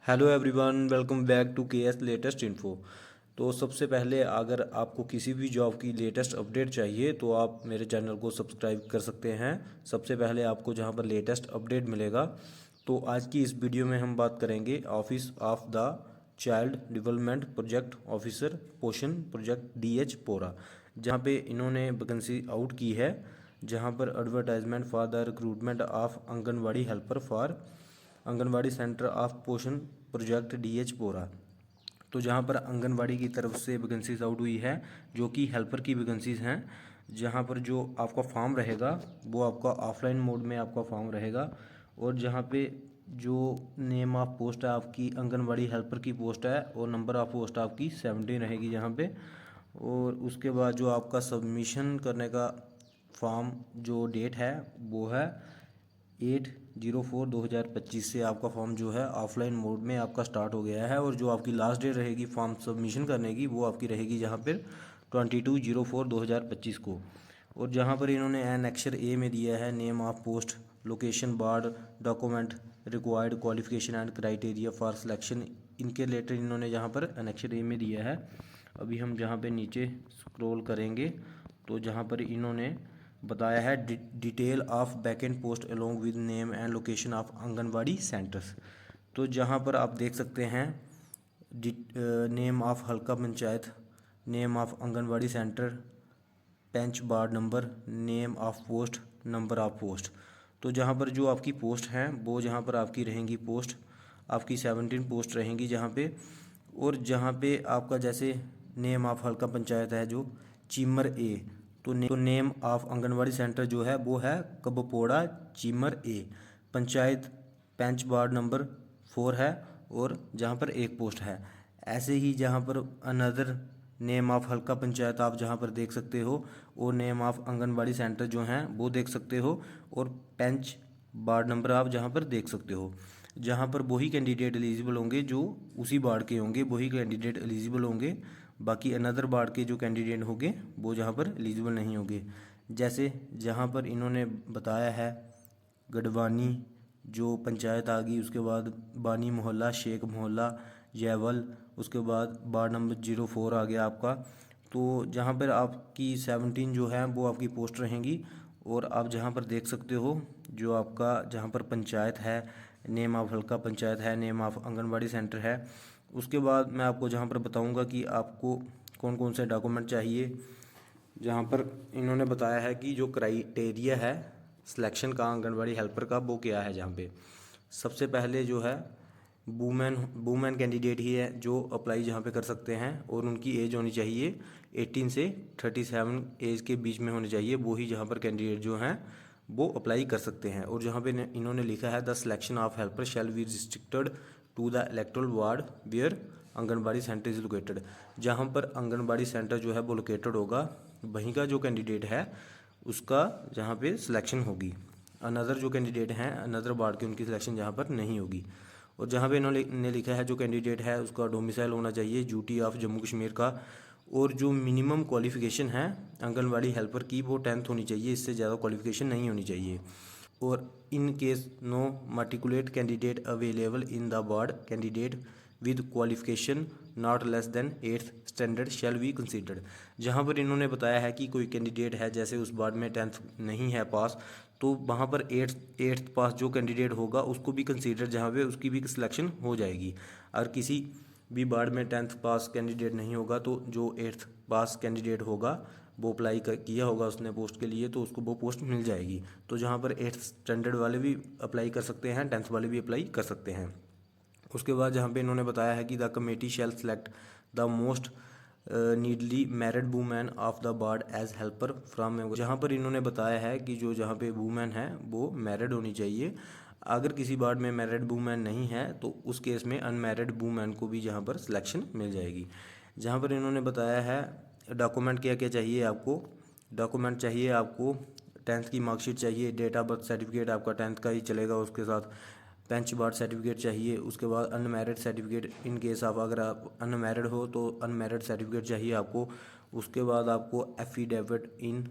Hello everyone, welcome back to K S latest info. तो सबसे पहले अगर आपको किसी भी जॉब की लेटेस्ट अपडेट चाहिए तो आप मेरे चैनल को सब्सक्राइब कर सकते हैं। सबसे पहले आपको जहां पर लेटेस्ट अपडेट मिलेगा। तो आज की इस वीडियो में हम बात करेंगे office of the child development project officer पोषण प्रोजेक्ट डीएच पोरा, जहां पे इन्होंने वैकेंसी आउट की है। जहां पर advertisement for the recruitment of anganwadi helper for anganwadi centre of पोषण प्रोजेक्ट डीएच पोरा। तो जहाँ पर आंगनवाड़ी की तरफ से वैकेंसीज आउट हुई है, जो कि हेल्पर की वैकेंसीज हैं। जहाँ पर जो आपका फॉर्म रहेगा वो आपका ऑफलाइन मोड में आपका फॉर्म रहेगा। और जहाँ पे जो नेम ऑफ पोस्ट है आपकी आंगनवाड़ी हेल्पर की पोस्ट है, और नंबर ऑफ पोस्ट आपकी 17 रहेगी जहाँ पे। और उसके बाद जो आपका सबमिशन करने का फॉर्म जो डेट है वो है 8/04/2025 से आपका फॉर्म जो है ऑफलाइन मोड में आपका स्टार्ट हो गया है। और जो आपकी लास्ट डेट रहेगी फॉर्म सबमिशन करने की वो आपकी रहेगी जहाँ पर 22/04/2025 को। और जहाँ पर इन्होंने एनेक्सर ए में दिया है name of post, location, ward, document required, qualification and criteria for selection, इनके रिलेटेड इन्होंने जहाँ पर एनेक्सर ए में दिया है। अभी हम जहाँ पे नीचे स्क्रॉल करेंगे तो जहाँ पर इन्होंने बताया है detail of vacant post along with name and location of anganwadi centres. तो जहाँ पर आप देख सकते हैं नेम ऑफ हल्का panchayat, name of anganwadi centre, Pench bar number, name of post, number of post. तो जहाँ पर जो आपकी पोस्ट हैं वो जहाँ पर आपकी रहेंगी पोस्ट आपकी 17 पोस्ट रहेंगी जहाँ पे। और जहाँ पे आपका जैसे नेम ऑफ हल्का पंचायत है जो चीमर ए, तो नेम ऑफ आंगनवाड़ी सेंटर जो है वो है कबपोड़ा चीमर ए। पंचायत पेंच वार्ड नंबर 4 है और जहाँ पर एक पोस्ट है। ऐसे ही जहाँ पर अनदर नेम ऑफ हल्का पंचायत आप जहाँ पर देख सकते हो, और नेम ऑफ आंगनवाड़ी सेंटर जो हैं वो देख सकते हो, और पेंच वार्ड नंबर आप जहाँ पर देख सकते हो। जहाँ पर वही कैंडिडेट एलिजिबल होंगे जो उसी वार्ड के होंगे, वही कैंडिडेट एलिजिबल होंगे। बाकी अनदर वार्ड के जो कैंडिडेट होंगे वो जहाँ पर एलिजिबल नहीं होंगे। जैसे जहाँ पर इन्होंने बताया है गढ़वानी जो पंचायत आ गई, उसके बाद बानी मोहल्ला, शेख मोहल्ला, जयवल, उसके बाद वार्ड नंबर 04 आ गया आपका। तो जहाँ पर आपकी 17 जो है वो आपकी पोस्ट रहेंगी। और आप जहाँ पर देख सकते हो जो आपका जहाँ पर पंचायत है, नेम ऑफ हल्का पंचायत है, नेम ऑफ आंगनवाड़ी सेंटर है। उसके बाद मैं आपको जहाँ पर बताऊँगा कि आपको कौन कौन से डॉक्यूमेंट चाहिए। जहाँ पर इन्होंने बताया है कि जो क्राइटेरिया है सिलेक्शन का आंगनवाड़ी हेल्पर का वो क्या है। जहाँ पे सबसे पहले जो है वुमेन कैंडिडेट ही है जो अप्लाई जहाँ पे कर सकते हैं, और उनकी एज होनी चाहिए 18 से 37 एज के बीच में होनी चाहिए। वो ही जहाँ पर कैंडिडेट जो हैं वो अप्लाई कर सकते हैं। और जहाँ पे इन्होंने लिखा है the selection of helper shall be restricted to the electoral ward where anganwadi centre is located. जहाँ पर आंगनबाड़ी सेंटर जो है वो लोकेटेड होगा वहीं का जो कैंडिडेट है उसका जहाँ पे सिलेक्शन होगी। अनदर जो कैंडिडेट हैं अनदर वार्ड की उनकी सिलेक्शन जहाँ पर नहीं होगी। और जहाँ पे इन्होंने लिखा है जो कैंडिडेट है उसका डोमिसाइल होना चाहिए यूटी ऑफ जम्मू कश्मीर का। और जो मिनिमम क्वालिफ़िकेशन है आंगनवाड़ी हेल्पर की वो 10th होनी चाहिए, इससे ज़्यादा क्वालिफ़िकेशन नहीं होनी चाहिए। और in case no matriculate candidate available in the ward, candidate with qualification not less than 8th standard shall be considered. जहाँ पर इन्होंने बताया है कि कोई कैंडिडेट है जैसे उस वार्ड में 10th नहीं है पास, तो वहाँ पर 8th पास जो कैंडिडेट होगा उसको भी कंसीडर, जहाँ पे उसकी भी सिलेक्शन हो जाएगी। और किसी भी वार्ड में 10th पास कैंडिडेट नहीं होगा तो जो 8th पास कैंडिडेट होगा वो अप्लाई किया होगा उसने पोस्ट के लिए तो उसको वो पोस्ट मिल जाएगी। तो जहाँ पर 8th स्टैंडर्ड वाले भी अप्लाई कर सकते हैं, 10th वाले भी अप्लाई कर सकते हैं। उसके बाद जहाँ पे इन्होंने बताया है कि the committee shall select the most needy married women of the ward as helper from. जहाँ पर इन्होंने बताया है कि जो जहाँ पे वूमेन है वो मैरिड होनी चाहिए। अगर किसी वार्ड में मैरिड वूमेन नहीं है तो उस केस में अनमैरिड वूमेन को भी जहाँ पर सिलेक्शन मिल जाएगी। जहाँ पर इन्होंने बताया है डॉक्यूमेंट क्या क्या चाहिए आपको। डॉक्यूमेंट चाहिए आपको 10th की मार्कशीट चाहिए, डेट ऑफ बर्थ सर्टिफिकेट आपका 10th का ही चलेगा, उसके साथ पेंच बार सर्टिफिकेट चाहिए। उसके बाद अनमैरिड सर्टिफिकेट, इन केस आप अगर आप अनमैरिड हो तो अनमैरिड सर्टिफिकेट चाहिए आपको। उसके बाद आपको affidavit in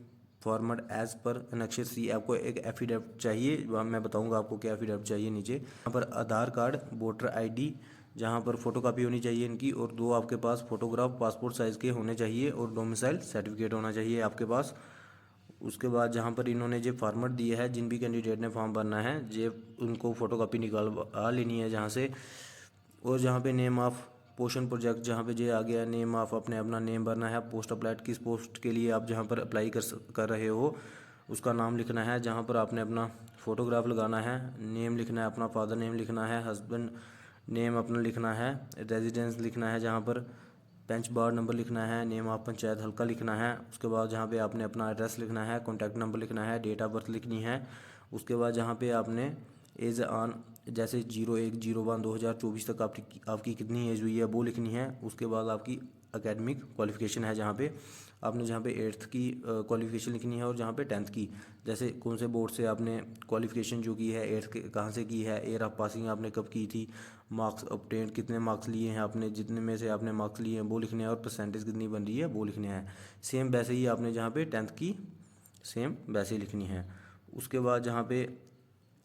format as per annexure C, आपको एक एफिडेविट चाहिए, मैं बताऊंगा आपको क्या एफिडेविट चाहिए नीचे। यहाँ पर आधार कार्ड, वोटर आईडी, जहाँ पर फ़ोटोकॉपी होनी चाहिए इनकी, और 2 आपके पास फ़ोटोग्राफ पासपोर्ट साइज़ के होने चाहिए, और डोमिसाइल सर्टिफिकेट होना चाहिए आपके पास। उसके बाद जहाँ पर इन्होंने जो फॉर्मेट दिया है, जिन भी कैंडिडेट ने फॉर्म भरना है, जे उनको फ़ोटोकॉपी निकालवा लेनी है जहाँ से। और जहाँ पे नेम ऑफ़ पोर्शन प्रोजेक्ट, जहाँ पे जे आ गया नेम ऑफ, अपना नेम भरना है। पोस्ट अप्लाइड, किस पोस्ट के लिए आप जहाँ पर अप्लाई कर रहे हो उसका नाम लिखना है। जहाँ पर आपने अपना फ़ोटोग्राफ लगाना है, नेम लिखना है, अपना फादर नेम लिखना है, हस्बैंड नेम अपना लिखना है, रेजिडेंस लिखना है, जहाँ पर पेंच बार नंबर लिखना है, नेम ऑफ पंचायत हल्का लिखना है। उसके बाद जहाँ पे आपने अपना एड्रेस लिखना है, कॉन्टैक्ट नंबर लिखना है, डेट ऑफ बर्थ लिखनी है। उसके बाद जहाँ पे आपने एज ऑन, जैसे 01/01/2024 तक आपकी कितनी एज हुई है वो लिखनी है। उसके बाद आपकी एकेडमिक क्वालिफ़िकेशन है, जहाँ पे आपने जहाँ पे 8th की क्वालिफ़िकेशन लिखनी है, और जहाँ पे 10th की, जैसे कौन से बोर्ड से आपने क्वालिफ़िकेशन जो की है 8th के कहाँ से की है, ईयर ऑफ पासिंग आपने कब की थी, मार्क्स ऑब्टेन कितने मार्क्स लिए हैं आपने, जितने में से आपने मार्क्स लिए हैं वो लिखने हैं, और परसेंटेज कितनी बन रही है वो लिखने हैं। सेम वैसे ही आपने जहाँ पे 10th की सेम वैसे ही लिखनी है। उसके बाद जहाँ पे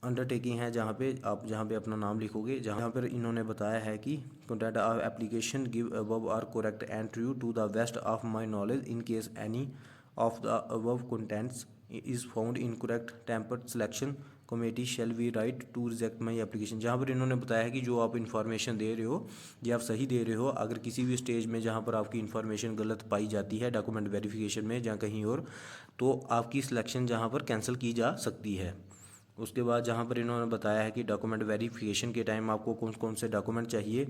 अंडरटेकिंग है, जहाँ पे अपना नाम लिखोगे, जहाँ पर इन्होंने बताया है कि content of application give above are correct and true to the best of my knowledge. In case any of the above contents is found incorrect, tampered selection committee shall be right to reject my application. जहाँ पर इन्होंने बताया है कि जो आप information दे रहे हो ये आप सही दे रहे हो। अगर किसी भी स्टेज में जहाँ पर आपकी इन्फॉर्मेशन गलत पाई जाती है डॉक्यूमेंट वेरिफिकेशन में या कहीं और, तो आपकी सिलेक्शन जहाँ पर कैंसिल की जा सकती है। उसके बाद जहाँ पर इन्होंने बताया है कि डॉक्यूमेंट वेरिफिकेशन के टाइम आपको कौन कौन से डॉक्यूमेंट चाहिए,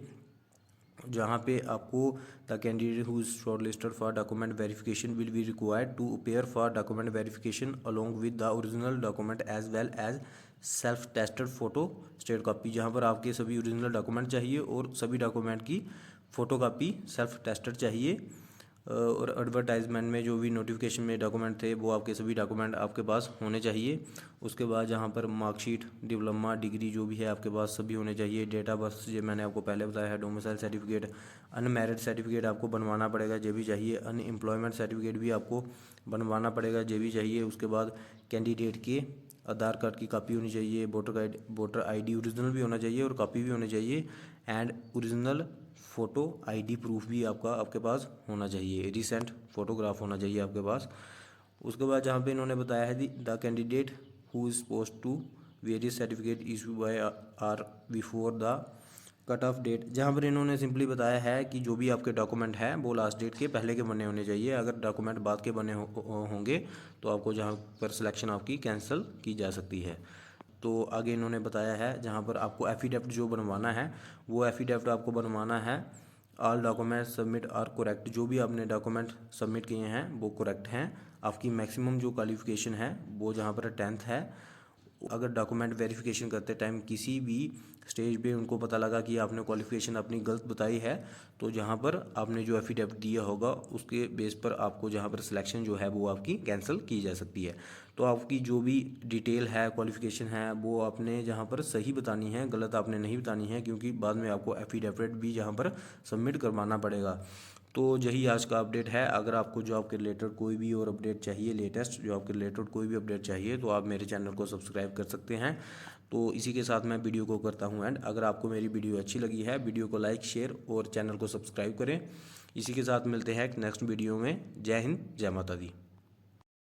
जहाँ पे आपको the candidate who is shortlisted for document verification will be required to appear for document verification along with the original document as well as self tested photostat copy. जहाँ पर आपके सभी ओरिजिनल डॉक्यूमेंट चाहिए और सभी document की photo copy self tested चाहिए। और एडवर्टाइजमेंट में जो भी नोटिफिकेशन में डॉक्यूमेंट थे वो आपके सभी डॉक्यूमेंट आपके पास होने चाहिए। उसके बाद जहाँ पर मार्कशीट, डिप्लोमा, डिग्री जो भी है आपके पास सभी होने चाहिए। डेट ऑफ बर्थ जो मैंने आपको पहले बताया है, डोमिसाइल सर्टिफिकेट, अनमैरिड सर्टिफिकेट आपको बनवाना पड़ेगा, ये भी चाहिए। अनएम्प्लॉयमेंट सर्टिफिकेट भी आपको बनवाना पड़ेगा, ये भी चाहिए। उसके बाद कैंडिडेट के आधार कार्ड की कॉपी होनी चाहिए, वोटर आईडी ओरिजिनल भी होना चाहिए और कॉपी भी होनी चाहिए, and original photo ID proof भी आपके पास होना चाहिए, रिसेंट फोटोग्राफ होना चाहिए आपके पास। उसके बाद जहाँ पे इन्होंने बताया है the candidate who is supposed to various certificate issue by or before the cut off date. जहाँ पर इन्होंने सिंपली बताया है कि जो भी आपके डॉक्यूमेंट हैं वो लास्ट डेट के पहले के बने होने चाहिए। अगर डॉक्यूमेंट बाद के बने होंगे तो आपको जहाँ पर सिलेक्शन आपकी कैंसिल की जा सकती है। तो आगे इन्होंने बताया है जहाँ पर आपको एफिडेविट जो बनवाना है वो एफिडेविट आपको बनवाना है all document submit are correct. जो भी आपने डॉक्यूमेंट सबमिट किए हैं वो करेक्ट हैं। आपकी मैक्सिमम जो क्वालिफिकेशन है वो जहाँ पर 10th है। अगर डॉक्यूमेंट वेरिफिकेशन करते टाइम किसी भी स्टेज पे उनको पता लगा कि आपने क्वालिफिकेशन अपनी गलत बताई है, तो जहाँ पर आपने जो एफिडेविट दिया होगा उसके बेस पर आपको जहाँ पर सिलेक्शन जो है वो आपकी कैंसिल की जा सकती है। तो आपकी जो भी डिटेल है, क्वालिफिकेशन है, वो आपने जहाँ पर सही बतानी है, गलत आपने नहीं बतानी है, क्योंकि बाद में आपको एफिडेविट भी जहाँ पर सबमिट करवाना पड़ेगा। तो यही आज का अपडेट है। अगर आपको जॉब के रिलेटेड कोई भी और अपडेट चाहिए, लेटेस्ट जॉब के रिलेटेड कोई भी अपडेट चाहिए, तो आप मेरे चैनल को सब्सक्राइब कर सकते हैं। तो इसी के साथ मैं वीडियो को करता हूँ एंड। अगर आपको मेरी वीडियो अच्छी लगी है, वीडियो को लाइक, शेयर और चैनल को सब्सक्राइब करें। इसी के साथ मिलते हैं नेक्स्ट वीडियो में। जय हिंद, जय माता दी।